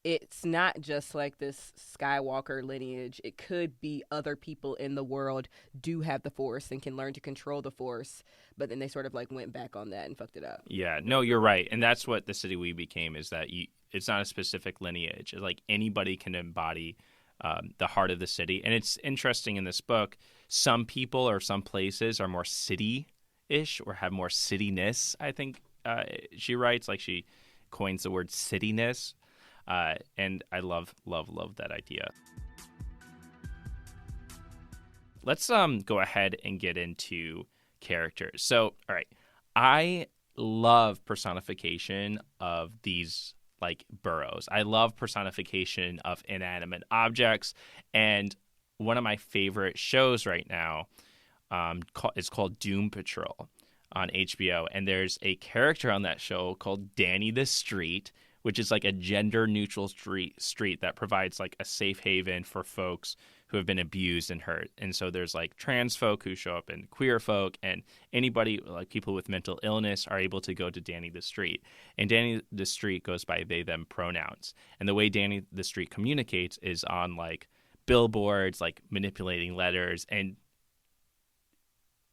it's not just like this Skywalker lineage. It could be other people in the world do have the Force and can learn to control the Force, but then they sort of like went back on that and fucked it up. Yeah, no, you're right. And that's what the city we became, is that it's not a specific lineage. It's like anybody can embody the heart of the city. And it's interesting in this book, some people or some places are more city-ish or have more cityness, I think she writes. Like she coins the word cityness. And I love that idea. Let's go ahead and get into characters. So, all right, I love personification of these like burrows. I love personification of inanimate objects, and one of my favorite shows right now is called Doom Patrol on HBO, and there's a character on that show called Danny the Street, which is like a gender-neutral street that provides like a safe haven for folks who have been abused and hurt. And so there's like trans folk who show up and queer folk, and anybody, like people with mental illness, are able to go to Danny the Street. And Danny the Street goes by they, them pronouns. And the way Danny the Street communicates is on like billboards, like manipulating letters. And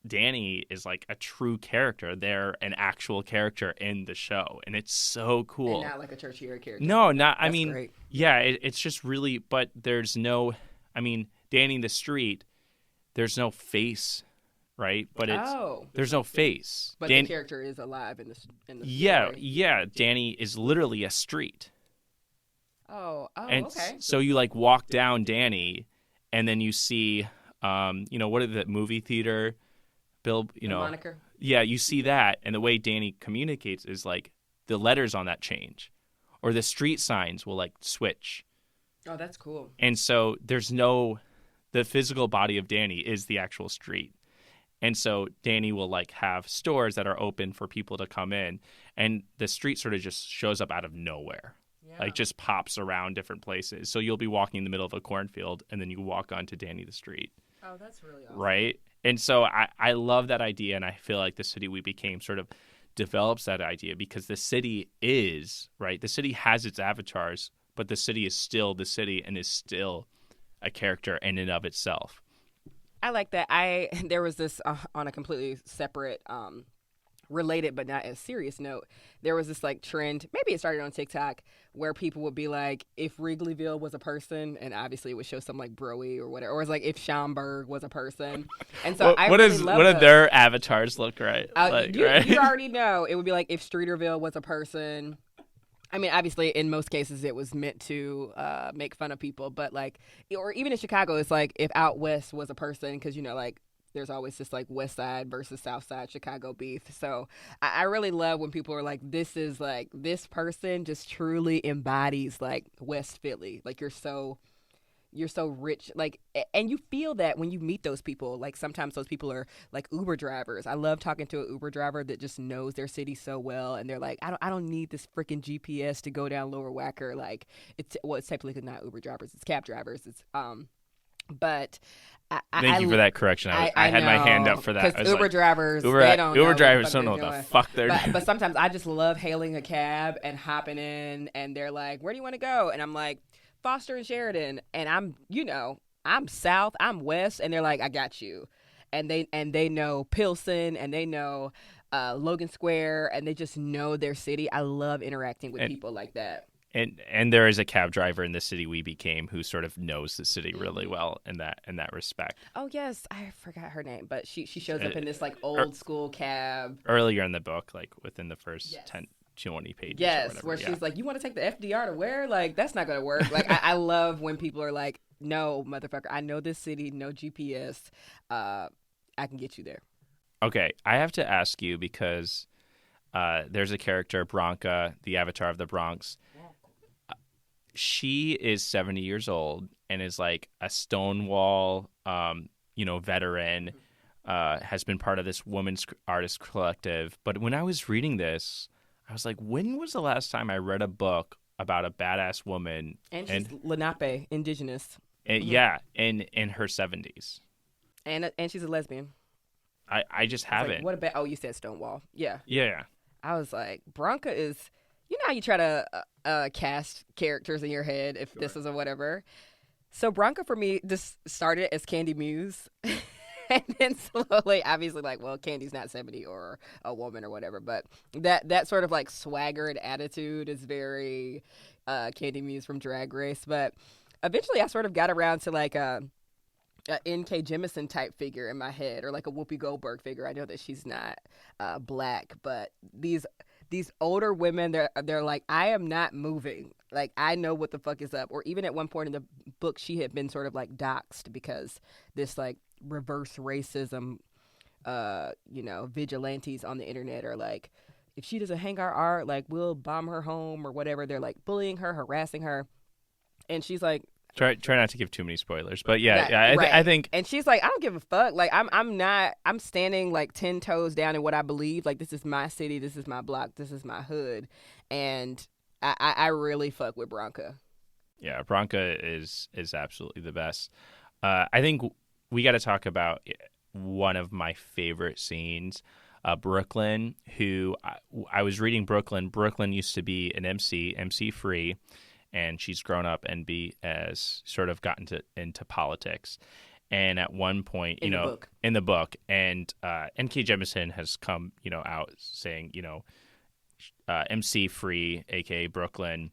Danny is like a true character. They're an actual character in the show, and it's so cool. And not like a tertiary character. No, not. That's I mean, great. Yeah, it's just really. But there's no. I mean, Danny the Street. There's no face, right? But there's no face. But the character is alive in the yeah, story. Yeah. Danny is literally a street. Oh, and okay. So you like walk down Danny, and then you see, what is that movie theater? Moniker. Yeah, you see that, and the way Danny communicates is like the letters on that change, or the street signs will like switch. Oh, that's cool. And so the physical body of Danny is the actual street, and so Danny will like have stores that are open for people to come in, and the street sort of just shows up out of nowhere. Yeah. Like just pops around different places. So you'll be walking in the middle of a cornfield, and then you walk onto Danny the Street. Oh, that's really awesome. Right? And so I love that idea, and I feel like the city we became sort of develops that idea, because the city is, right? The city has its avatars, but the city is still the city and is still a character in and of itself. I like that. There was this, on a completely separate, related but not as serious note, there was this like trend, maybe it started on TikTok, where people would be like, if Wrigleyville was a person, and obviously it would show some like Broy or whatever, or it's like if Schaumburg was a person. And so what do their avatars look right? You already know. It would be like if Streeterville was a person. I mean, obviously, in most cases, it was meant to make fun of people, but like, or even in Chicago, it's like if Out West was a person, because like there's always this like West Side versus South Side Chicago beef. So I really love when people are like, this is like, this person just truly embodies like West Philly. Like you're so You're so rich, like, and you feel that when you meet those people. Like sometimes those people are like Uber drivers. I love talking to an Uber driver that just knows their city so well, and they're like, I don't need this freaking GPS to go down Lower Wacker. Like, it's technically not Uber drivers, it's cab drivers. But Thank you for that correction. I had my hand up for that. Because Uber drivers, they don't know Uber drivers what don't know what the fuck they're doing. But sometimes I just love hailing a cab and hopping in, and they're like, "Where do you want to go?" And I'm like, "Foster and Sheridan." And I'm south, I'm west, and they're like, "I got you." And they know Pilsen, and they know Logan Square, and they just know their city. I love interacting with people like that. And there is a cab driver in the city we became who sort of knows the city really well in that respect. Oh yes, I forgot her name, but she shows up in this like old school cab earlier in the book, like within the first 10-20 pages. Yes, where she's like, "You want to take the FDR to where?" Like, that's not gonna work. Like, I love when people are like, "No, motherfucker, I know this city, no GPS. I can get you there." Okay, I have to ask you because there's a character, Bronca, the Avatar of the Bronx. She is 70 years old and is like a Stonewall, veteran, has been part of this women's artist collective. But when I was reading this, I was like, when was the last time I read a book about a badass woman? And she's Lenape, indigenous. And, yeah, in her 70s. And she's a lesbian. I just haven't. Like, what about? Oh, you said Stonewall. Yeah. Yeah. I was like, Bronca is. You know how you try to cast characters in your head if this is a whatever. So Bronca for me just started as Candy Muse, and then slowly, obviously, like, well, Candy's not 70 or a woman or whatever, but that sort of like swagger and attitude is very Candy Muse from Drag Race. But eventually, I sort of got around to like a N.K. Jemisin type figure in my head, or like a Whoopi Goldberg figure. I know that she's not black, but these older women, they're like, I am not moving. Like, I know what the fuck is up. Or even at one point in the book, she had been sort of like doxxed because this like reverse racism, vigilantes on the internet are like, if she doesn't hang our art, like, we'll bomb her home or whatever. They're like bullying her, harassing her. And she's like, Try not to give too many spoilers, but right. I think. And she's like, I don't give a fuck. Like, I'm standing like 10 toes down in what I believe. Like, this is my city, this is my block, this is my hood, and I really fuck with Bronca. Yeah, Bronca is absolutely the best. I think we got to talk about one of my favorite scenes. Brooklyn, who I was reading Brooklyn. Brooklyn used to be an MC free. And she's grown up and has sort of gotten into politics. And at one point, in the book, and N.K. Jemisin has come, out saying, MC Free, aka Brooklyn,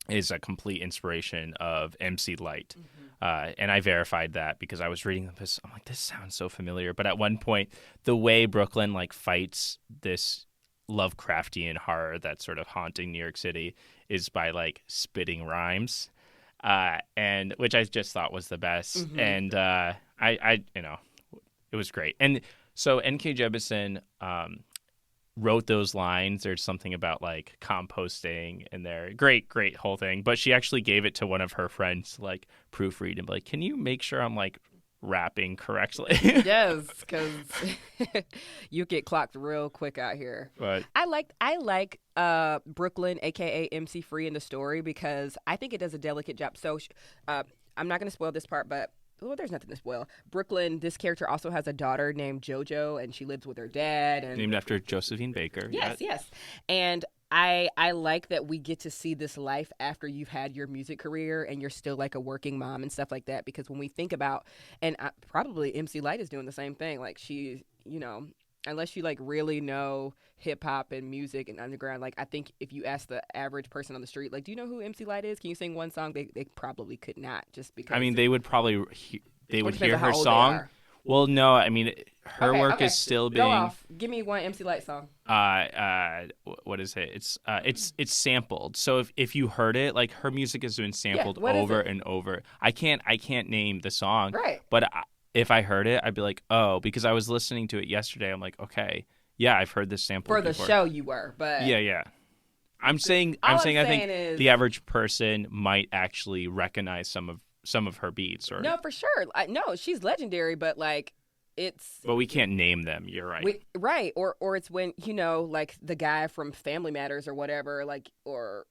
is a complete inspiration of MC Lyte. Mm-hmm. And I verified that because I was reading this. I'm like, this sounds so familiar. But at one point, the way Brooklyn like fights this Lovecraftian horror that's sort of haunting New York City is by like spitting rhymes, and which I just thought was the best. Mm-hmm. And I it was great. And so N.K. Jemisin wrote those lines. There's something about like composting in there. Great whole thing. But she actually gave it to one of her friends to like proofread and be like, can you make sure I'm like rapping correctly? Yes, because you get clocked real quick out here. But I like Brooklyn, aka MC Free, in the story because I think it does a delicate job. So I'm not going to spoil this part, but there's nothing to spoil. Brooklyn, this character also has a daughter named JoJo, and she lives with her dad, and named after Josephine Baker. Yes. And I like that we get to see this life after you've had your music career and you're still like a working mom and stuff like that. Because when we think about, and probably MC Lyte is doing the same thing. Like she, unless you like really know hip hop and music and underground, like I think if you ask the average person on the street, like, do you know who MC Lyte is? Can you sing one song? They probably could not, just because. I mean, they would probably hear her song. Well, no, I mean, her work is still being. Go off. Give me one MC Lyte song. What is it? It's sampled. So if you heard it, like her music has been sampled over and over. I can't name the song. Right. But if I heard it, I'd be like, oh, because I was listening to it yesterday. I'm like, okay, yeah, I've heard this sample for before. The show you were, but yeah. I'm saying I think the average person might actually recognize some some of her beats. Or No, for sure. No, she's legendary, but like it's but we can't name them. You're right. right, or it's when like the guy from Family Matters or whatever, like or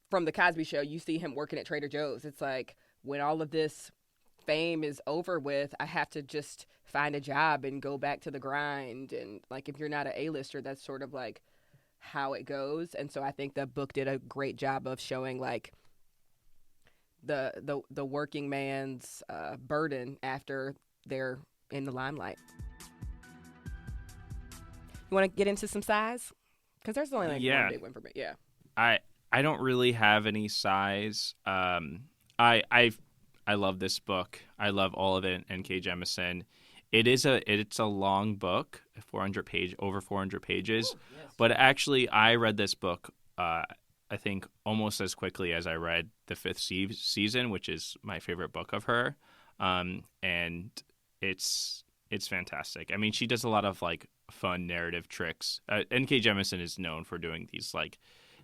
from the Cosby Show, you see him working at Trader Joe's. It's like when all of this fame is over with, I have to just find a job and go back to the grind. And like if you're not an A-lister, that's sort of like how it goes. And so I think the book did a great job of showing like the working man's burden after they're in the limelight. You want to get into some size? Because there's only like one big one for me. Yeah. I don't really have any size. I love this book. I love all of it. N.K. Jemisin. It's a long book, over 400 pages. Ooh, yes. But actually, I read this book, I think, almost as quickly as I read The Fifth Season, which is my favorite book of her. And it's fantastic. I mean, she does a lot of like fun narrative tricks. N.K. Jemisin is known for doing these like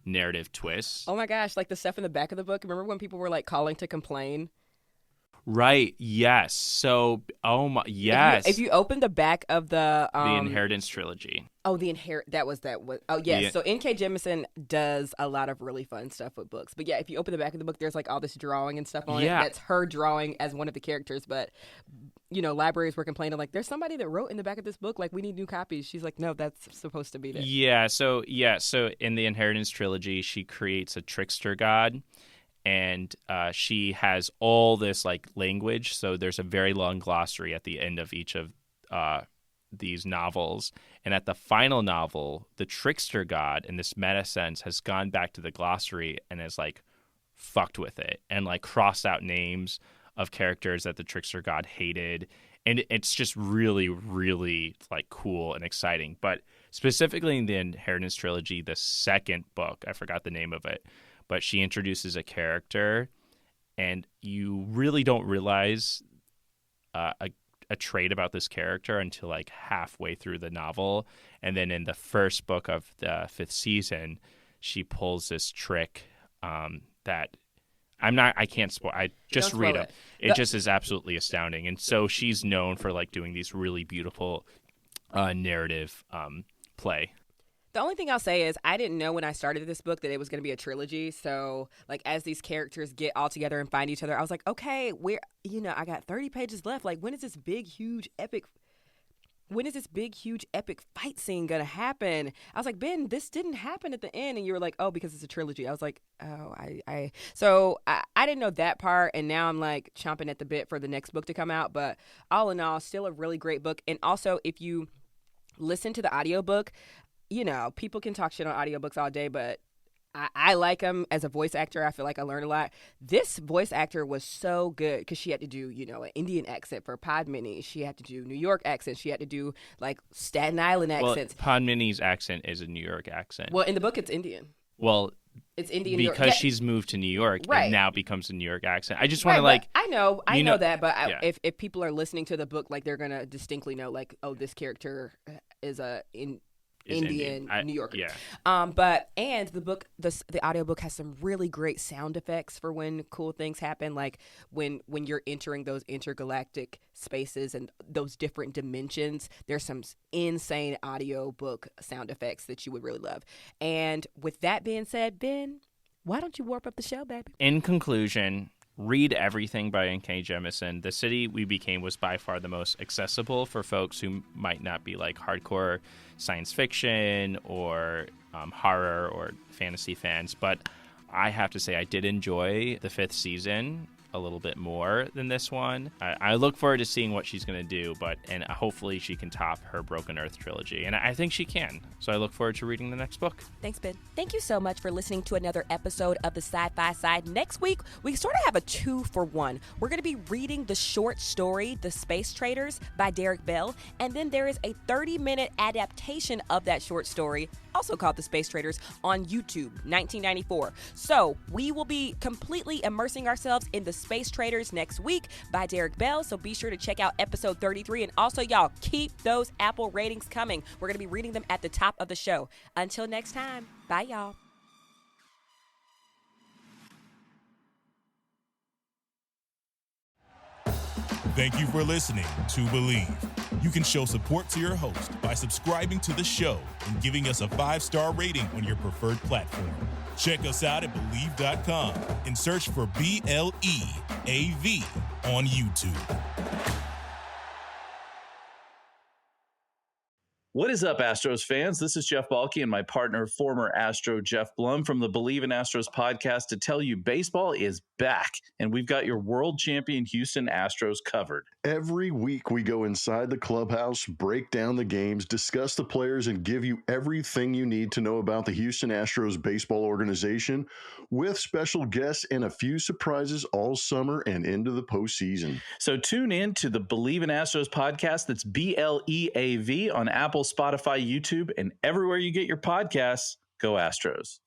narrative twists. Oh my gosh, like the stuff in the back of the book. Remember when people were like calling to complain? Right. Yes. So, yes. If you open the back of the Inheritance trilogy. Oh, that was. Oh, yes. Yeah. So N.K. Jemisin does a lot of really fun stuff with books. But yeah, if you open the back of the book, there's like all this drawing and stuff on it. That's her drawing as one of the characters. But libraries were complaining like, there's somebody that wrote in the back of this book, like we need new copies. She's like, no, that's supposed to be there. Yeah. So in the Inheritance trilogy, she creates a trickster god. And she has all this like language. So there's a very long glossary at the end of each of these novels. And at the final novel, the trickster god, in this meta sense, has gone back to the glossary and has like fucked with it and like crossed out names of characters that the trickster god hated. And it's just really, really like cool and exciting. But specifically in the Inheritance trilogy, the second book, I forgot the name of it, but she introduces a character, and you really don't realize a trait about this character until like halfway through the novel. And then in the first book of the fifth season, she pulls this trick that I can't spoil. I just read it. It just is absolutely astounding. And so she's known for like doing these really beautiful narrative play. The only thing I'll say is I didn't know when I started this book that it was going to be a trilogy. So, like, as these characters get all together and find each other, I was like, okay, I got 30 pages left. Like, when is this big, huge, epic fight scene going to happen? I was like, Ben, this didn't happen at the end. And you were like, oh, because it's a trilogy. I was like, oh, So I didn't know that part. And now I'm like chomping at the bit for the next book to come out. But all in all, still a really great book. And also, if you listen to the audiobook, people can talk shit on audiobooks all day, but I like them as a voice actor. I feel like I learned a lot. This voice actor was so good because she had to do, an Indian accent for Padmini. She had to do New York accent. She had to do, like, Staten Island accents. Well, Padmini's accent is a New York accent. Well, in the book, it's Indian. Well, it's Indian because she's moved to New York and now becomes a New York accent. I just want to I know that, but if people are listening to the book, like they're gonna distinctly know, like, oh, this character is Indian New Yorker. Yeah. And the book, the audiobook has some really great sound effects for when cool things happen, like when you're entering those intergalactic spaces and those different dimensions. There's some insane audiobook sound effects that you would really love. And with that being said, Ben, why don't you warp up the show, baby? In conclusion, read everything by N.K. Jemisin. The City We Became was by far the most accessible for folks who might not be like hardcore science fiction or horror or fantasy fans. But I have to say I did enjoy the fifth season a little bit more than this one. I look forward to seeing what she's going to do, and hopefully she can top her Broken Earth trilogy. And I think she can. So I look forward to reading the next book. Thanks, Ben. Thank you so much for listening to another episode of the Sci-Fi Side. Next week, we sort of have a 2-for-1. We're going to be reading the short story, The Space Traders by Derek Bell. And then there is a 30-minute adaptation of that short story, also called The Space Traders, on YouTube, 1994. So we will be completely immersing ourselves in The Space Traders next week by Derek Bell. So be sure to check out episode 33. And also, y'all, keep those Apple ratings coming. We're going to be reading them at the top of the show. Until next time, bye, y'all. Thank you for listening to Believe. You can show support to your host by subscribing to the show and giving us a 5-star rating on your preferred platform. Check us out at Believe.com and search for BLEAV on YouTube. What is up, Astros fans? This is Jeff Balke and my partner, former Astro Jeff Blum from the Believe in Astros podcast to tell you baseball is back, and we've got your world champion Houston Astros covered. Every week we go inside the clubhouse, break down the games, discuss the players, and give you everything you need to know about the Houston Astros baseball organization with special guests and a few surprises all summer and into the postseason. So tune in to the Believe in Astros podcast. That's BLEAV on Apple, Spotify, YouTube, and everywhere you get your podcasts. Go Astros.